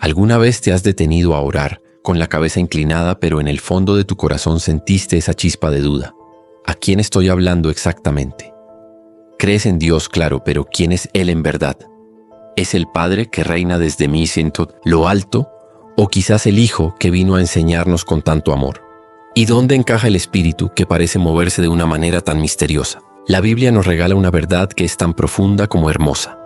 ¿Alguna vez te has detenido a orar, con la cabeza inclinada, pero en el fondo de tu corazón sentiste esa chispa de duda? ¿A quién estoy hablando exactamente? Crees en Dios, claro, pero ¿quién es Él en verdad? ¿Es el Padre que reina desde lo alto? ¿O quizás el Hijo que vino a enseñarnos con tanto amor? ¿Y dónde encaja el Espíritu que parece moverse de una manera tan misteriosa? La Biblia nos regala una verdad que es tan profunda como hermosa.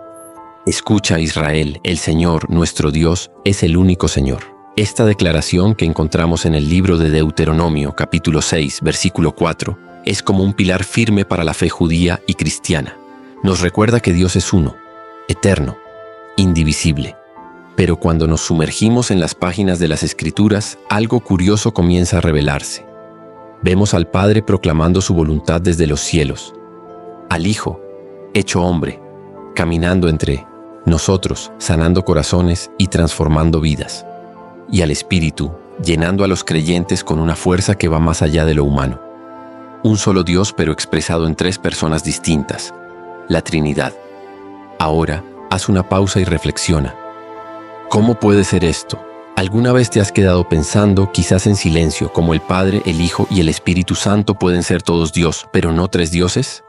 Escucha, Israel, el Señor, nuestro Dios, es el único Señor. Esta declaración que encontramos en el libro de Deuteronomio, capítulo 6, versículo 4, es como un pilar firme para la fe judía y cristiana. Nos recuerda que Dios es uno, eterno, indivisible. Pero cuando nos sumergimos en las páginas de las Escrituras, algo curioso comienza a revelarse. Vemos al Padre proclamando su voluntad desde los cielos, al Hijo, hecho hombre, caminando entre nosotros, sanando corazones y transformando vidas, y al Espíritu, llenando a los creyentes con una fuerza que va más allá de lo humano. Un solo Dios, pero expresado en tres personas distintas, la Trinidad. Ahora, haz una pausa y reflexiona. ¿Cómo puede ser esto? ¿Alguna vez te has quedado pensando, quizás en silencio, como el Padre, el Hijo y el Espíritu Santo pueden ser todos Dios, pero no tres dioses?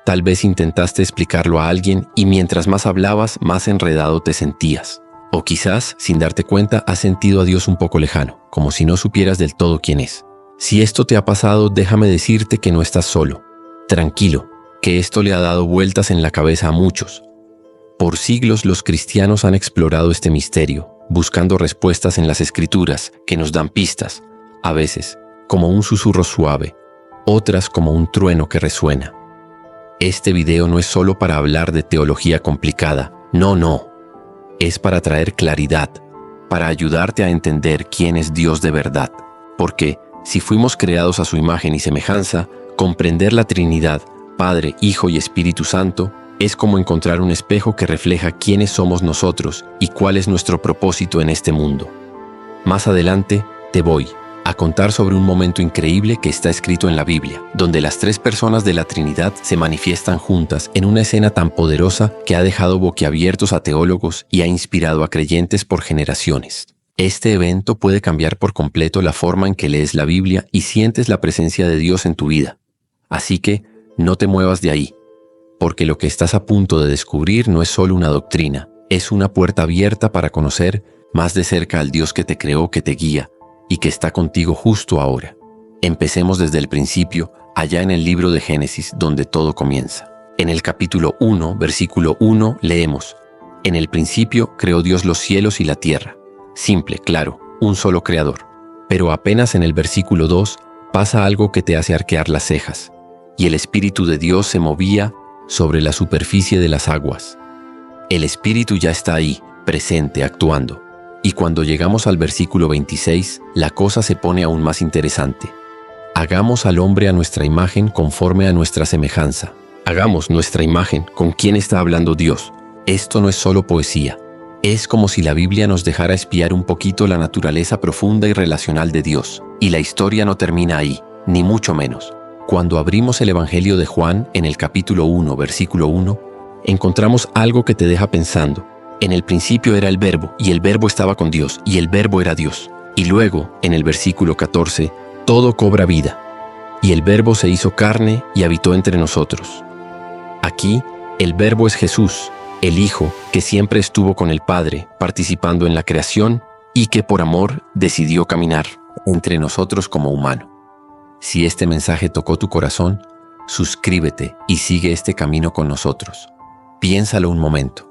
Tal vez intentaste explicarlo a alguien y mientras más hablabas, más enredado te sentías. O quizás, sin darte cuenta, has sentido a Dios un poco lejano, como si no supieras del todo quién es. Si esto te ha pasado, déjame decirte que no estás solo. Tranquilo, que esto le ha dado vueltas en la cabeza a muchos. Por siglos los cristianos han explorado este misterio, buscando respuestas en las Escrituras que nos dan pistas, a veces como un susurro suave, otras como un trueno que resuena. Este video no es solo para hablar de teología complicada, no. Es para traer claridad, para ayudarte a entender quién es Dios de verdad. Porque, si fuimos creados a su imagen y semejanza, comprender la Trinidad, Padre, Hijo y Espíritu Santo, es como encontrar un espejo que refleja quiénes somos nosotros y cuál es nuestro propósito en este mundo. Más adelante, te voy a contar sobre un momento increíble que está escrito en la Biblia, donde las tres personas de la Trinidad se manifiestan juntas en una escena tan poderosa que ha dejado boquiabiertos a teólogos y ha inspirado a creyentes por generaciones. Este evento puede cambiar por completo la forma en que lees la Biblia y sientes la presencia de Dios en tu vida. Así que, no te muevas de ahí, porque lo que estás a punto de descubrir no es solo una doctrina, es una puerta abierta para conocer más de cerca al Dios que te creó, que te guía, y que está contigo justo ahora. Empecemos desde el principio, allá en el libro de Génesis, donde todo comienza. En el capítulo 1, versículo 1, leemos: En el principio creó Dios los cielos y la tierra. Simple, claro, un solo creador. Pero apenas en el versículo 2 pasa algo que te hace arquear las cejas. Y el Espíritu de Dios se movía sobre la superficie de las aguas. El Espíritu ya está ahí, presente, actuando. Y cuando llegamos al versículo 26, la cosa se pone aún más interesante. Hagamos al hombre a nuestra imagen conforme a nuestra semejanza. Hagamos nuestra imagen. ¿Con quién está hablando Dios? Esto no es solo poesía. Es como si la Biblia nos dejara espiar un poquito la naturaleza profunda y relacional de Dios. Y la historia no termina ahí, ni mucho menos. Cuando abrimos el Evangelio de Juan, en el capítulo 1, versículo 1, encontramos algo que te deja pensando. En el principio era el Verbo, y el Verbo estaba con Dios, y el Verbo era Dios. Y luego, en el versículo 14, todo cobra vida. Y el Verbo se hizo carne y habitó entre nosotros. Aquí, el Verbo es Jesús, el Hijo, que siempre estuvo con el Padre, participando en la creación, y que por amor decidió caminar entre nosotros como humano. Si este mensaje tocó tu corazón, suscríbete y sigue este camino con nosotros. Piénsalo un momento.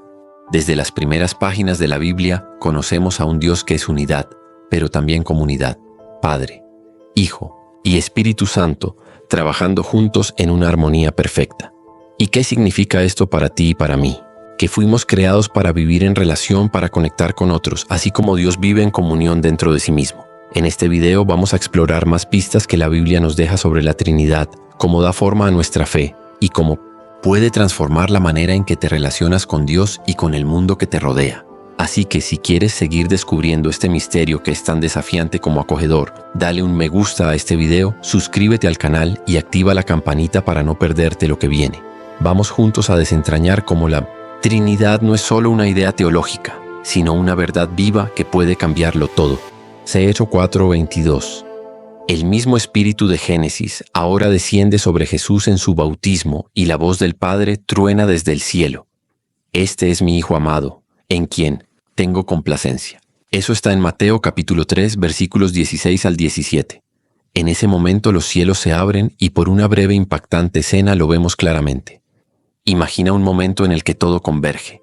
Desde las primeras páginas de la Biblia conocemos a un Dios que es unidad, pero también comunidad. Padre, Hijo y Espíritu Santo trabajando juntos en una armonía perfecta. ¿Y qué significa esto para ti y para mí? Que fuimos creados para vivir en relación, para conectar con otros, así como Dios vive en comunión dentro de sí mismo. En este video vamos a explorar más pistas que la Biblia nos deja sobre la Trinidad, cómo da forma a nuestra fe y cómo puede transformar la manera en que te relacionas con Dios y con el mundo que te rodea. Así que si quieres seguir descubriendo este misterio que es tan desafiante como acogedor, dale un me gusta a este video, suscríbete al canal y activa la campanita para no perderte lo que viene. Vamos juntos a desentrañar cómo la Trinidad no es solo una idea teológica, sino una verdad viva que puede cambiarlo todo. Hechos 4:22. El mismo espíritu de Génesis ahora desciende sobre Jesús en su bautismo y la voz del Padre truena desde el cielo. Este es mi Hijo amado, en quien tengo complacencia. Eso está en Mateo capítulo 3, versículos 16 al 17. En ese momento los cielos se abren y por una breve impactante escena lo vemos claramente. Imagina un momento en el que todo converge.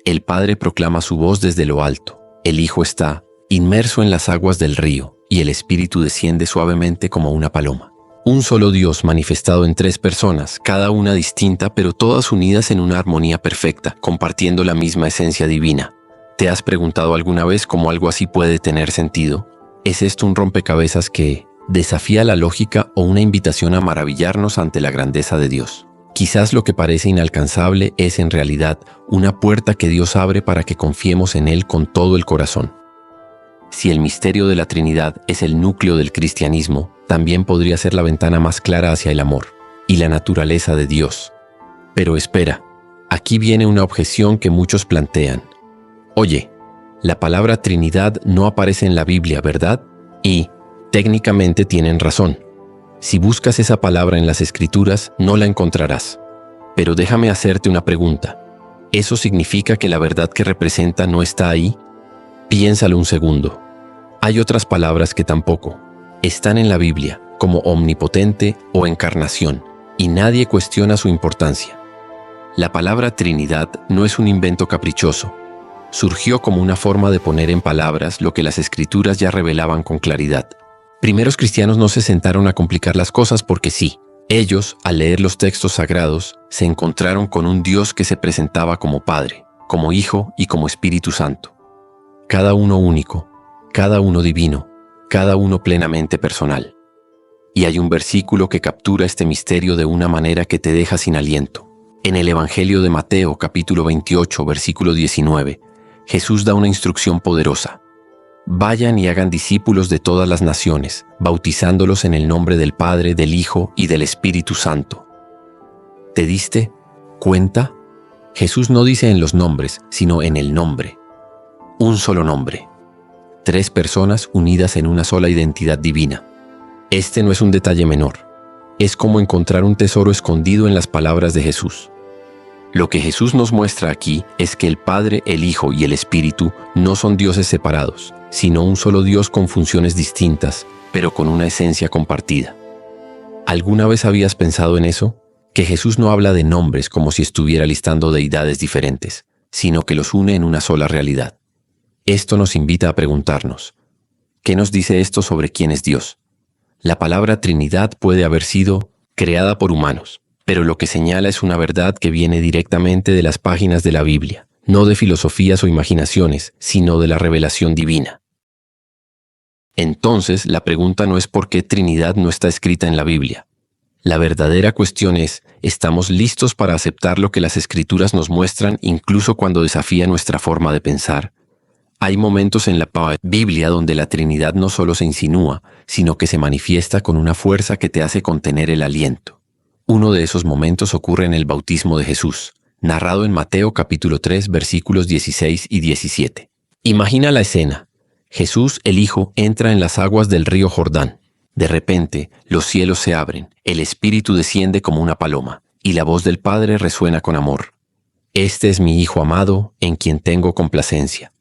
El Padre proclama su voz desde lo alto. El Hijo está inmerso en las aguas del río y el Espíritu desciende suavemente como una paloma. Un solo Dios manifestado en tres personas, cada una distinta, pero todas unidas en una armonía perfecta, compartiendo la misma esencia divina. ¿Te has preguntado alguna vez cómo algo así puede tener sentido? ¿Es esto un rompecabezas que desafía la lógica o una invitación a maravillarnos ante la grandeza de Dios? Quizás lo que parece inalcanzable es en realidad una puerta que Dios abre para que confiemos en Él con todo el corazón. Si el misterio de la Trinidad es el núcleo del cristianismo, también podría ser la ventana más clara hacia el amor y la naturaleza de Dios. Pero espera, aquí viene una objeción que muchos plantean. Oye, la palabra Trinidad no aparece en la Biblia, ¿verdad? Y, técnicamente tienen razón. Si buscas esa palabra en las Escrituras, no la encontrarás. Pero déjame hacerte una pregunta. ¿Eso significa que la verdad que representa no está ahí? Piénsalo un segundo. Hay otras palabras que tampoco están en la Biblia, como omnipotente o encarnación, y nadie cuestiona su importancia. La palabra Trinidad no es un invento caprichoso. Surgió como una forma de poner en palabras lo que las Escrituras ya revelaban con claridad. Primeros cristianos no se sentaron a complicar las cosas porque sí. Ellos, al leer los textos sagrados, se encontraron con un Dios que se presentaba como Padre, como Hijo y como Espíritu Santo. Cada uno único, cada uno divino, cada uno plenamente personal. Y hay un versículo que captura este misterio de una manera que te deja sin aliento. En el Evangelio de Mateo, capítulo 28, versículo 19, Jesús da una instrucción poderosa. Vayan y hagan discípulos de todas las naciones, bautizándolos en el nombre del Padre, del Hijo y del Espíritu Santo. ¿Te diste cuenta? Jesús no dice en los nombres, sino en el nombre. Un solo nombre. Tres personas unidas en una sola identidad divina. Este no es un detalle menor. Es como encontrar un tesoro escondido en las palabras de Jesús. Lo que Jesús nos muestra aquí es que el Padre, el Hijo y el Espíritu no son dioses separados, sino un solo Dios con funciones distintas, pero con una esencia compartida. ¿Alguna vez habías pensado en eso? Que Jesús no habla de nombres como si estuviera listando deidades diferentes, sino que los une en una sola realidad. Esto nos invita a preguntarnos, ¿qué nos dice esto sobre quién es Dios? La palabra Trinidad puede haber sido creada por humanos, pero lo que señala es una verdad que viene directamente de las páginas de la Biblia, no de filosofías o imaginaciones, sino de la revelación divina. Entonces, la pregunta no es por qué Trinidad no está escrita en la Biblia. La verdadera cuestión es, ¿estamos listos para aceptar lo que las Escrituras nos muestran incluso cuando desafía nuestra forma de pensar? Hay momentos en la Biblia donde la Trinidad no solo se insinúa, sino que se manifiesta con una fuerza que te hace contener el aliento. Uno de esos momentos ocurre en el bautismo de Jesús, narrado en Mateo capítulo 3, versículos 16 y 17. Imagina la escena. Jesús, el Hijo, entra en las aguas del río Jordán. De repente, los cielos se abren, el Espíritu desciende como una paloma, y la voz del Padre resuena con amor. Este es mi Hijo amado, en quien tengo complacencia.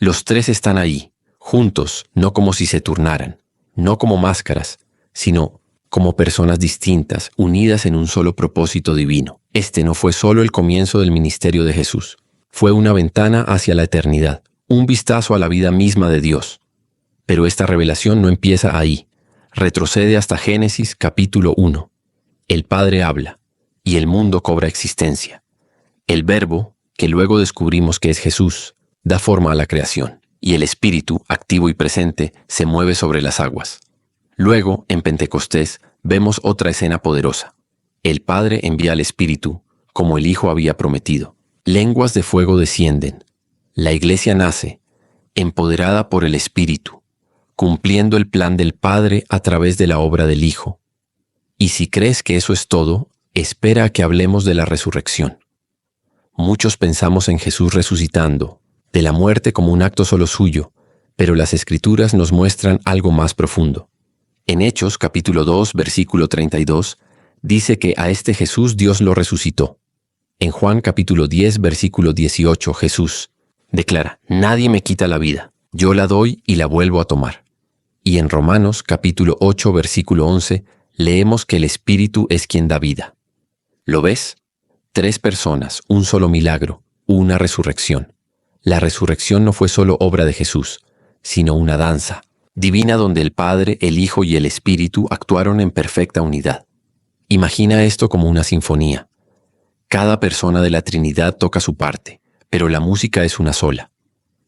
Los tres están ahí, juntos, no como si se turnaran, no como máscaras, sino como personas distintas, unidas en un solo propósito divino. Este no fue solo el comienzo del ministerio de Jesús, fue una ventana hacia la eternidad, un vistazo a la vida misma de Dios. Pero esta revelación no empieza ahí, retrocede hasta Génesis capítulo 1. El Padre habla, y el mundo cobra existencia. El Verbo, que luego descubrimos que es Jesús, da forma a la creación, y el Espíritu, activo y presente, se mueve sobre las aguas. Luego, en Pentecostés, vemos otra escena poderosa. El Padre envía al Espíritu, como el Hijo había prometido. Lenguas de fuego descienden. La Iglesia nace, empoderada por el Espíritu, cumpliendo el plan del Padre a través de la obra del Hijo. Y si crees que eso es todo, espera a que hablemos de la resurrección. Muchos pensamos en Jesús resucitando, de la muerte como un acto solo suyo, pero las Escrituras nos muestran algo más profundo. En Hechos capítulo 2, versículo 32, dice que a este Jesús Dios lo resucitó. En Juan capítulo 10, versículo 18, Jesús declara: «Nadie me quita la vida, yo la doy y la vuelvo a tomar». Y en Romanos capítulo 8, versículo 11, leemos que el Espíritu es quien da vida. ¿Lo ves? 3 personas, un solo milagro, una resurrección. La resurrección no fue solo obra de Jesús, sino una danza divina donde el Padre, el Hijo y el Espíritu actuaron en perfecta unidad. Imagina esto como una sinfonía. Cada persona de la Trinidad toca su parte, pero la música es una sola.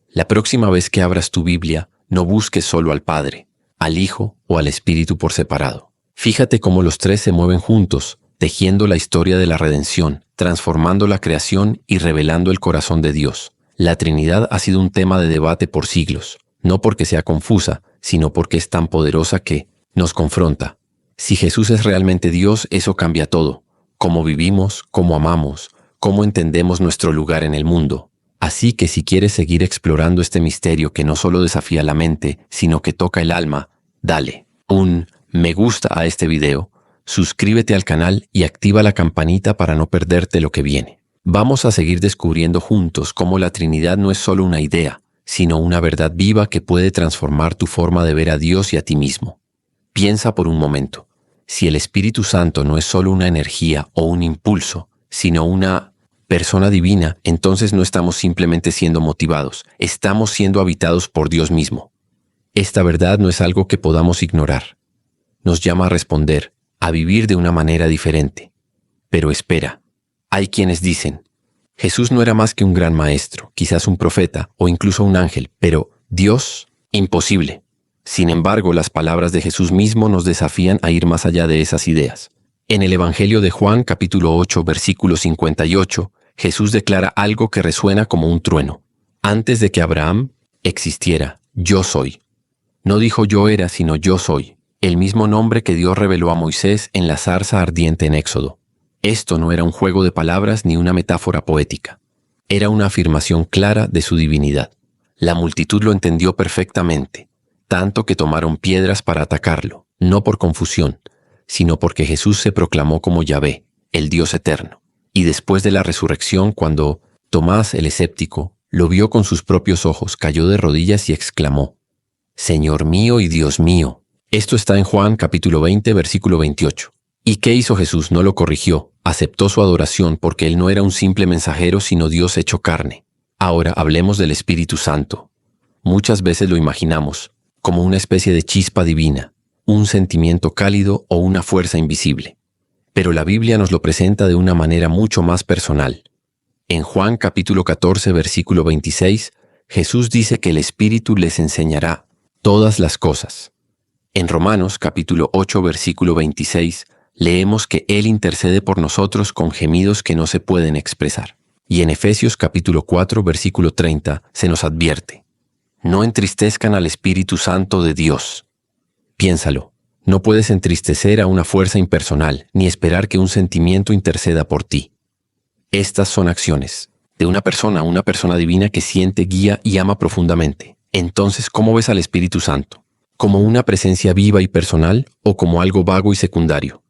La próxima vez que abras tu Biblia, no busques solo al Padre, al Hijo o al Espíritu por separado. Fíjate cómo los 3 se mueven juntos, tejiendo la historia de la redención, transformando la creación y revelando el corazón de Dios. La Trinidad ha sido un tema de debate por siglos, no porque sea confusa, sino porque es tan poderosa que nos confronta. Si Jesús es realmente Dios, eso cambia todo: cómo vivimos, cómo amamos, cómo entendemos nuestro lugar en el mundo. Así que si quieres seguir explorando este misterio que no solo desafía la mente, sino que toca el alma, dale un me gusta a este video, suscríbete al canal y activa la campanita para no perderte lo que viene. Vamos a seguir descubriendo juntos cómo la Trinidad no es solo una idea, sino una verdad viva que puede transformar tu forma de ver a Dios y a ti mismo. Piensa por un momento. Si el Espíritu Santo no es solo una energía o un impulso, sino una persona divina, entonces no estamos simplemente siendo motivados, estamos siendo habitados por Dios mismo. Esta verdad no es algo que podamos ignorar. Nos llama a responder, a vivir de una manera diferente. Pero espera, hay quienes dicen: Jesús no era más que un gran maestro, quizás un profeta o incluso un ángel, pero Dios, imposible. Sin embargo, las palabras de Jesús mismo nos desafían a ir más allá de esas ideas. En el Evangelio de Juan, capítulo 8, versículo 58, Jesús declara algo que resuena como un trueno. Antes de que Abraham existiera, yo soy. No dijo yo era, sino yo soy, el mismo nombre que Dios reveló a Moisés en la zarza ardiente en Éxodo. Esto no era un juego de palabras ni una metáfora poética. Era una afirmación clara de su divinidad. La multitud lo entendió perfectamente, tanto que tomaron piedras para atacarlo, no por confusión, sino porque Jesús se proclamó como Yahvé, el Dios eterno. Y después de la resurrección, cuando Tomás el escéptico lo vio con sus propios ojos, cayó de rodillas y exclamó: «Señor mío y Dios mío». Esto está en Juan capítulo 20, versículo 28. ¿Y qué hizo Jesús? No lo corrigió, aceptó su adoración porque él no era un simple mensajero, sino Dios hecho carne. Ahora hablemos del Espíritu Santo. Muchas veces lo imaginamos como una especie de chispa divina, un sentimiento cálido o una fuerza invisible. Pero la Biblia nos lo presenta de una manera mucho más personal. En Juan capítulo 14, versículo 26, Jesús dice que el Espíritu les enseñará todas las cosas. En Romanos capítulo 8, versículo 26, leemos que Él intercede por nosotros con gemidos que no se pueden expresar. Y en Efesios capítulo 4, versículo 30, se nos advierte: no entristezcan al Espíritu Santo de Dios. Piénsalo, no puedes entristecer a una fuerza impersonal, ni esperar que un sentimiento interceda por ti. Estas son acciones de una persona divina que siente, guía y ama profundamente. Entonces, ¿cómo ves al Espíritu Santo? ¿Como una presencia viva y personal o como algo vago y secundario?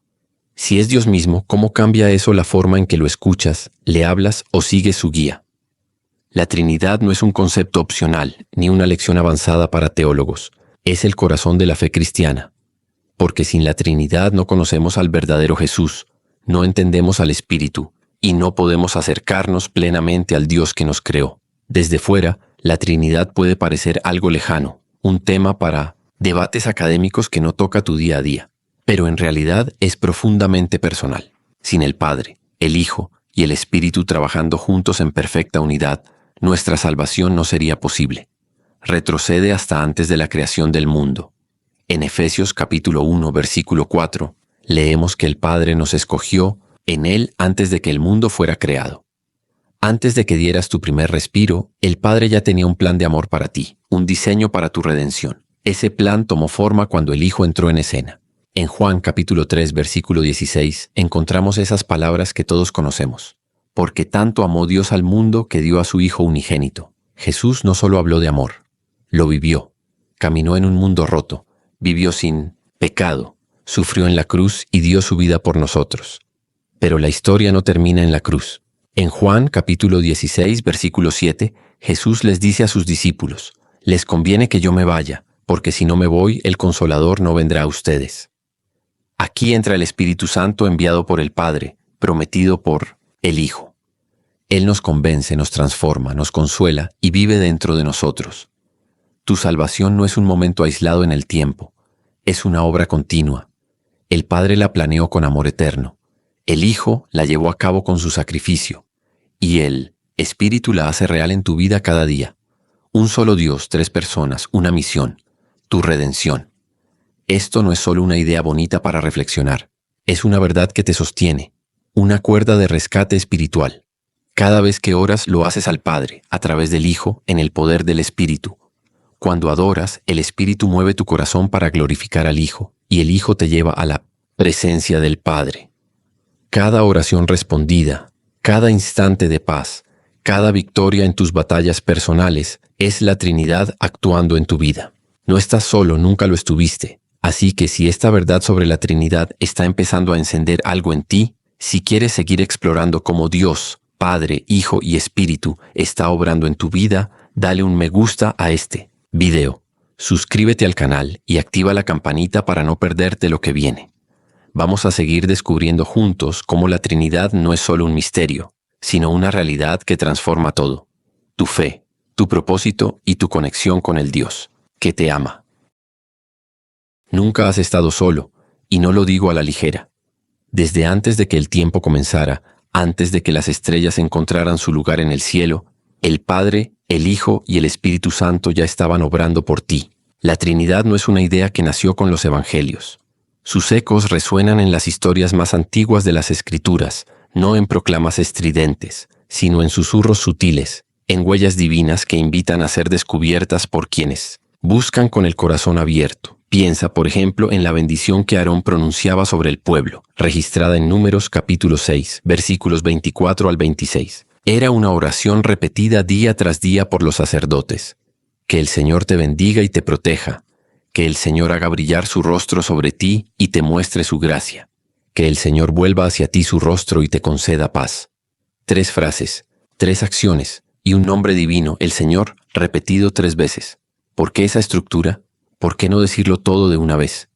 Si es Dios mismo, ¿cómo cambia eso la forma en que lo escuchas, le hablas o sigues su guía? La Trinidad no es un concepto opcional ni una lección avanzada para teólogos. Es el corazón de la fe cristiana. Porque sin la Trinidad no conocemos al verdadero Jesús, no entendemos al Espíritu y no podemos acercarnos plenamente al Dios que nos creó. Desde fuera, la Trinidad puede parecer algo lejano, un tema para debates académicos que no toca tu día a día, pero en realidad es profundamente personal. Sin el Padre, el Hijo y el Espíritu trabajando juntos en perfecta unidad, nuestra salvación no sería posible. Retrocede hasta antes de la creación del mundo. En Efesios capítulo 1, versículo 4, leemos que el Padre nos escogió en Él antes de que el mundo fuera creado. Antes de que dieras tu primer respiro, el Padre ya tenía un plan de amor para ti, un diseño para tu redención. Ese plan tomó forma cuando el Hijo entró en escena. En Juan capítulo 3, versículo 16, encontramos esas palabras que todos conocemos. Porque tanto amó Dios al mundo que dio a su Hijo unigénito. Jesús no solo habló de amor, lo vivió. Caminó en un mundo roto, vivió sin pecado, sufrió en la cruz y dio su vida por nosotros. Pero la historia no termina en la cruz. En Juan capítulo 16, versículo 7, Jesús les dice a sus discípulos: les conviene que yo me vaya, porque si no me voy, el Consolador no vendrá a ustedes. Aquí entra el Espíritu Santo enviado por el Padre, prometido por el Hijo. Él nos convence, nos transforma, nos consuela y vive dentro de nosotros. Tu salvación no es un momento aislado en el tiempo, es una obra continua. El Padre la planeó con amor eterno. El Hijo la llevó a cabo con su sacrificio, y el Espíritu la hace real en tu vida cada día. Un solo Dios, 3 personas, una misión, tu redención. Esto no es solo una idea bonita para reflexionar, es una verdad que te sostiene, una cuerda de rescate espiritual. Cada vez que oras lo haces al Padre, a través del Hijo, en el poder del Espíritu. Cuando adoras, el Espíritu mueve tu corazón para glorificar al Hijo, y el Hijo te lleva a la presencia del Padre. Cada oración respondida, cada instante de paz, cada victoria en tus batallas personales es la Trinidad actuando en tu vida. No estás solo, nunca lo estuviste. Así que si esta verdad sobre la Trinidad está empezando a encender algo en ti, si quieres seguir explorando cómo Dios, Padre, Hijo y Espíritu está obrando en tu vida, dale un me gusta a este video. Suscríbete al canal y activa la campanita para no perderte lo que viene. Vamos a seguir descubriendo juntos cómo la Trinidad no es solo un misterio, sino una realidad que transforma todo. Tu fe, tu propósito y tu conexión con el Dios que te ama. Nunca has estado solo, y no lo digo a la ligera. Desde antes de que el tiempo comenzara, antes de que las estrellas encontraran su lugar en el cielo, el Padre, el Hijo y el Espíritu Santo ya estaban obrando por ti. La Trinidad no es una idea que nació con los Evangelios. Sus ecos resuenan en las historias más antiguas de las Escrituras, no en proclamas estridentes, sino en susurros sutiles, en huellas divinas que invitan a ser descubiertas por quienes buscan con el corazón abierto. Piensa, por ejemplo, en la bendición que Aarón pronunciaba sobre el pueblo, registrada en Números capítulo 6, versículos 24 al 26. Era una oración repetida día tras día por los sacerdotes. Que el Señor te bendiga y te proteja. Que el Señor haga brillar su rostro sobre ti y te muestre su gracia. Que el Señor vuelva hacia ti su rostro y te conceda paz. 3 frases, 3 acciones y un nombre divino, el Señor, repetido 3 veces. ¿Por qué esa estructura? ¿Por qué no decirlo todo de una vez?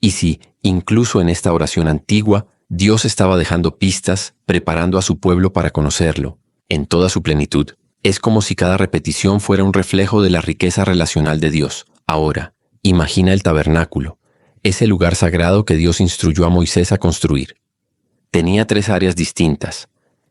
Y si, incluso en esta oración antigua, Dios estaba dejando pistas, preparando a su pueblo para conocerlo, en toda su plenitud, es como si cada repetición fuera un reflejo de la riqueza relacional de Dios. Ahora, imagina el tabernáculo, ese lugar sagrado que Dios instruyó a Moisés a construir. Tenía 3 áreas distintas: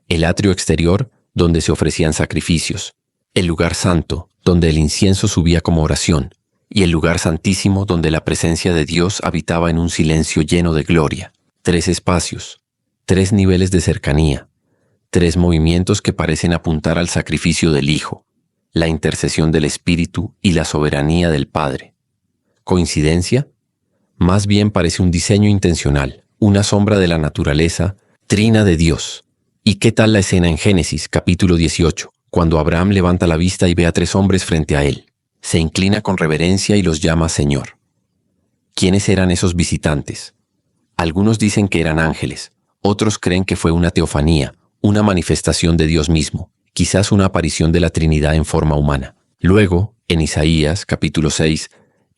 el atrio exterior, donde se ofrecían sacrificios; el lugar santo, donde el incienso subía como oración; y el lugar santísimo, donde la presencia de Dios habitaba en un silencio lleno de gloria. 3 espacios, 3 niveles de cercanía, 3 movimientos que parecen apuntar al sacrificio del Hijo, la intercesión del Espíritu y la soberanía del Padre. ¿Coincidencia? Más bien parece un diseño intencional, una sombra de la naturaleza trina de Dios. ¿Y qué tal la escena en Génesis, capítulo 18, cuando Abraham levanta la vista y ve a 3 hombres frente a él? Se inclina con reverencia y los llama Señor. ¿Quiénes eran esos visitantes? Algunos dicen que eran ángeles, otros creen que fue una teofanía, una manifestación de Dios mismo, quizás una aparición de la Trinidad en forma humana. Luego, en Isaías, capítulo 6,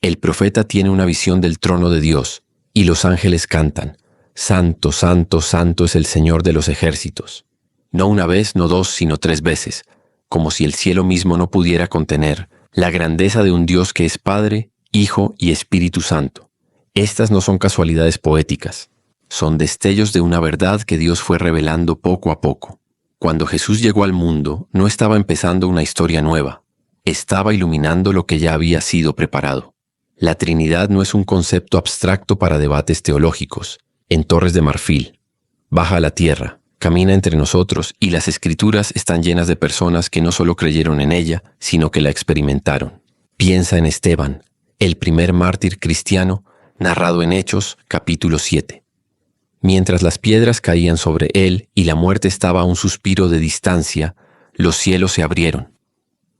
el profeta tiene una visión del trono de Dios, y los ángeles cantan: Santo, santo, santo es el Señor de los ejércitos. No una vez, no 2, sino 3 veces, como si el cielo mismo no pudiera contener la grandeza de un Dios que es Padre, Hijo y Espíritu Santo. Estas no son casualidades poéticas, son destellos de una verdad que Dios fue revelando poco a poco. Cuando Jesús llegó al mundo, no estaba empezando una historia nueva, estaba iluminando lo que ya había sido preparado. La Trinidad no es un concepto abstracto para debates teológicos, en Torres de Marfil. Baja a la tierra, camina entre nosotros, y las Escrituras están llenas de personas que no solo creyeron en ella, sino que la experimentaron. Piensa en Esteban, el primer mártir cristiano, narrado en Hechos, capítulo 7. Mientras las piedras caían sobre él y la muerte estaba a un suspiro de distancia, los cielos se abrieron.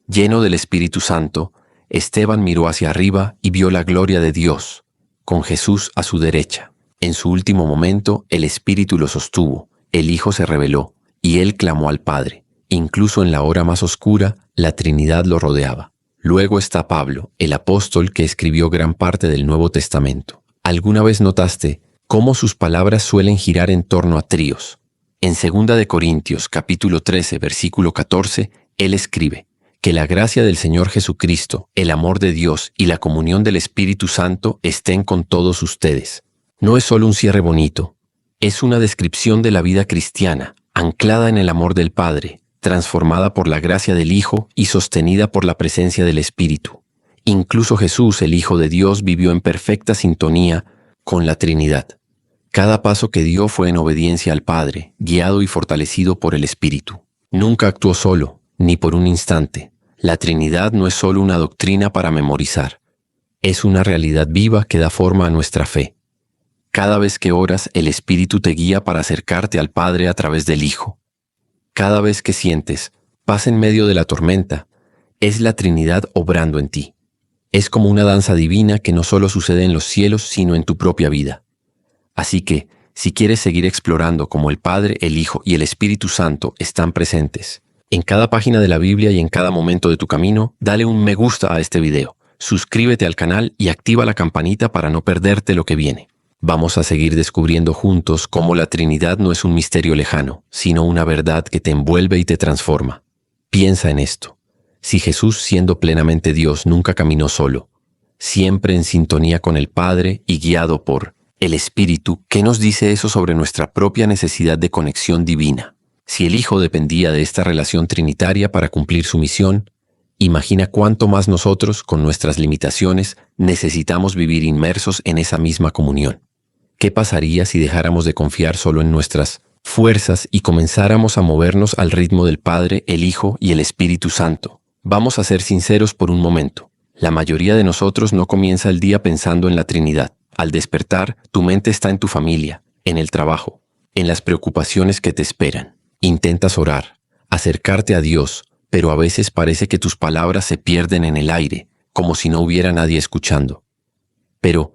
Lleno del Espíritu Santo, Esteban miró hacia arriba y vio la gloria de Dios, con Jesús a su derecha. En su último momento, el Espíritu lo sostuvo, el Hijo se reveló, y él clamó al Padre. Incluso en la hora más oscura, la Trinidad lo rodeaba. Luego está Pablo, el apóstol que escribió gran parte del Nuevo Testamento. ¿Alguna vez notaste cómo sus palabras suelen girar en torno a tríos? En 2 de Corintios, capítulo 13, versículo 14, él escribe: que la gracia del Señor Jesucristo, el amor de Dios y la comunión del Espíritu Santo estén con todos ustedes. No es solo un cierre bonito, es una descripción de la vida cristiana, anclada en el amor del Padre, transformada por la gracia del Hijo y sostenida por la presencia del Espíritu. Incluso Jesús, el Hijo de Dios, vivió en perfecta sintonía con la Trinidad. Cada paso que dio fue en obediencia al Padre, guiado y fortalecido por el Espíritu. Nunca actuó solo, ni por un instante. La Trinidad no es solo una doctrina para memorizar. Es una realidad viva que da forma a nuestra fe. Cada vez que oras, el Espíritu te guía para acercarte al Padre a través del Hijo. Cada vez que sientes paz en medio de la tormenta, es la Trinidad obrando en ti. Es como una danza divina que no solo sucede en los cielos, sino en tu propia vida. Así que, si quieres seguir explorando cómo el Padre, el Hijo y el Espíritu Santo están presentes en cada página de la Biblia y en cada momento de tu camino, dale un me gusta a este video, suscríbete al canal y activa la campanita para no perderte lo que viene. Vamos a seguir descubriendo juntos cómo la Trinidad no es un misterio lejano, sino una verdad que te envuelve y te transforma. Piensa en esto. Si Jesús, siendo plenamente Dios, nunca caminó solo, siempre en sintonía con el Padre y guiado por el Espíritu, ¿qué nos dice eso sobre nuestra propia necesidad de conexión divina? Si el Hijo dependía de esta relación trinitaria para cumplir su misión, imagina cuánto más nosotros, con nuestras limitaciones, necesitamos vivir inmersos en esa misma comunión. ¿Qué pasaría si dejáramos de confiar solo en nuestras fuerzas y comenzáramos a movernos al ritmo del Padre, el Hijo y el Espíritu Santo? Vamos a ser sinceros por un momento. La mayoría de nosotros no comienza el día pensando en la Trinidad. Al despertar, tu mente está en tu familia, en el trabajo, en las preocupaciones que te esperan. Intentas orar, acercarte a Dios, pero a veces parece que tus palabras se pierden en el aire, como si no hubiera nadie escuchando. Pero,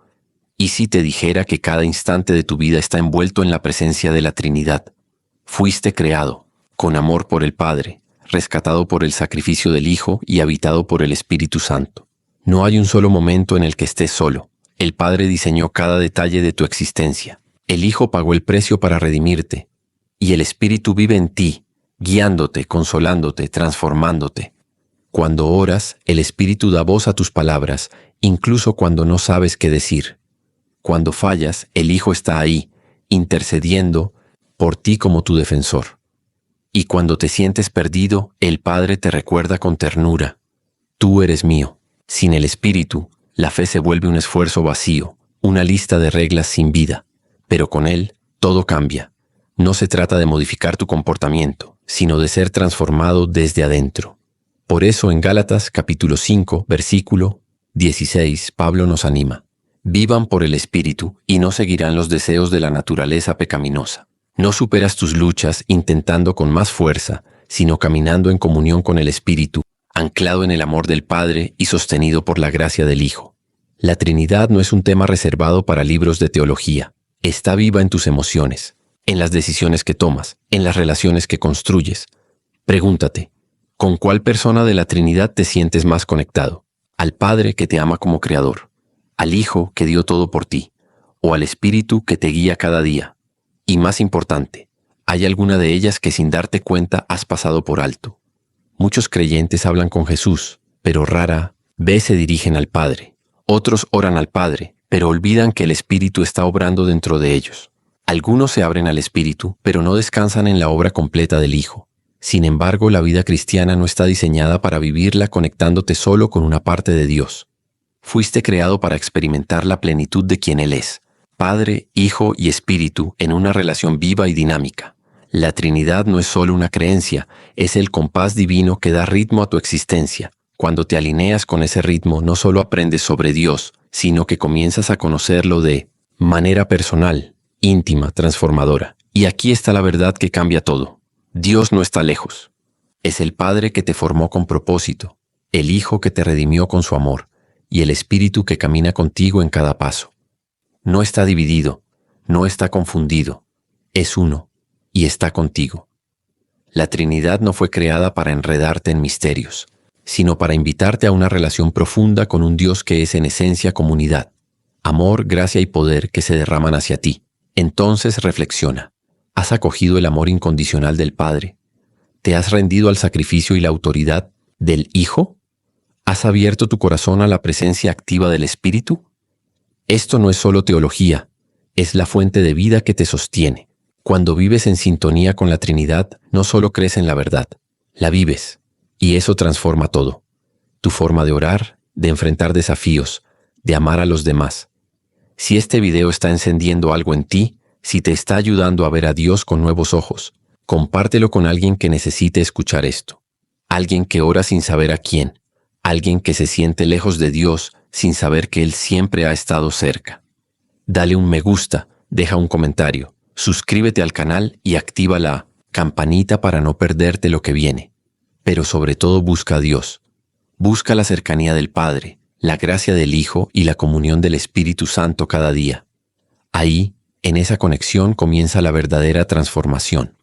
¿y si te dijera que cada instante de tu vida está envuelto en la presencia de la Trinidad? Fuiste creado, con amor por el Padre, rescatado por el sacrificio del Hijo y habitado por el Espíritu Santo. No hay un solo momento en el que estés solo. El Padre diseñó cada detalle de tu existencia. El Hijo pagó el precio para redimirte. Y el Espíritu vive en ti, guiándote, consolándote, transformándote. Cuando oras, el Espíritu da voz a tus palabras, incluso cuando no sabes qué decir. Cuando fallas, el Hijo está ahí, intercediendo por ti como tu defensor. Y cuando te sientes perdido, el Padre te recuerda con ternura: tú eres mío. Sin el Espíritu, la fe se vuelve un esfuerzo vacío, una lista de reglas sin vida. Pero con Él, todo cambia. No se trata de modificar tu comportamiento, sino de ser transformado desde adentro. Por eso en Gálatas capítulo 5, versículo 16, Pablo nos anima: vivan por el Espíritu y no seguirán los deseos de la naturaleza pecaminosa. No superas tus luchas intentando con más fuerza, sino caminando en comunión con el Espíritu, anclado en el amor del Padre y sostenido por la gracia del Hijo. La Trinidad no es un tema reservado para libros de teología. Está viva en tus emociones, en las decisiones que tomas, en las relaciones que construyes. Pregúntate, ¿con cuál persona de la Trinidad te sientes más conectado? ¿Al Padre que te ama como Creador? ¿Al Hijo que dio todo por ti? ¿O al Espíritu que te guía cada día? Y más importante, ¿hay alguna de ellas que sin darte cuenta has pasado por alto? Muchos creyentes hablan con Jesús, pero rara vez se dirigen al Padre. Otros oran al Padre, pero olvidan que el Espíritu está obrando dentro de ellos. Algunos se abren al Espíritu, pero no descansan en la obra completa del Hijo. Sin embargo, la vida cristiana no está diseñada para vivirla conectándote solo con una parte de Dios. Fuiste creado para experimentar la plenitud de quien Él es, Padre, Hijo y Espíritu, en una relación viva y dinámica. La Trinidad no es solo una creencia, es el compás divino que da ritmo a tu existencia. Cuando te alineas con ese ritmo, no solo aprendes sobre Dios, sino que comienzas a conocerlo de manera personal, íntima, transformadora. Y aquí está la verdad que cambia todo. Dios no está lejos. Es el Padre que te formó con propósito, el Hijo que te redimió con su amor y el Espíritu que camina contigo en cada paso. No está dividido, no está confundido, es uno y está contigo. La Trinidad no fue creada para enredarte en misterios, sino para invitarte a una relación profunda con un Dios que es en esencia comunidad, amor, gracia y poder que se derraman hacia ti. Entonces reflexiona. ¿Has acogido el amor incondicional del Padre? ¿Te has rendido al sacrificio y la autoridad del Hijo? ¿Has abierto tu corazón a la presencia activa del Espíritu? Esto no es solo teología, es la fuente de vida que te sostiene. Cuando vives en sintonía con la Trinidad, no solo crees en la verdad, la vives, y eso transforma todo. Tu forma de orar, de enfrentar desafíos, de amar a los demás. Si este video está encendiendo algo en ti, si te está ayudando a ver a Dios con nuevos ojos, compártelo con alguien que necesite escuchar esto. Alguien que ora sin saber a quién. Alguien que se siente lejos de Dios sin saber que Él siempre ha estado cerca. Dale un me gusta, deja un comentario, suscríbete al canal y activa la campanita para no perderte lo que viene. Pero sobre todo busca a Dios. Busca la cercanía del Padre, la gracia del Hijo y la comunión del Espíritu Santo cada día. Ahí, en esa conexión comienza la verdadera transformación.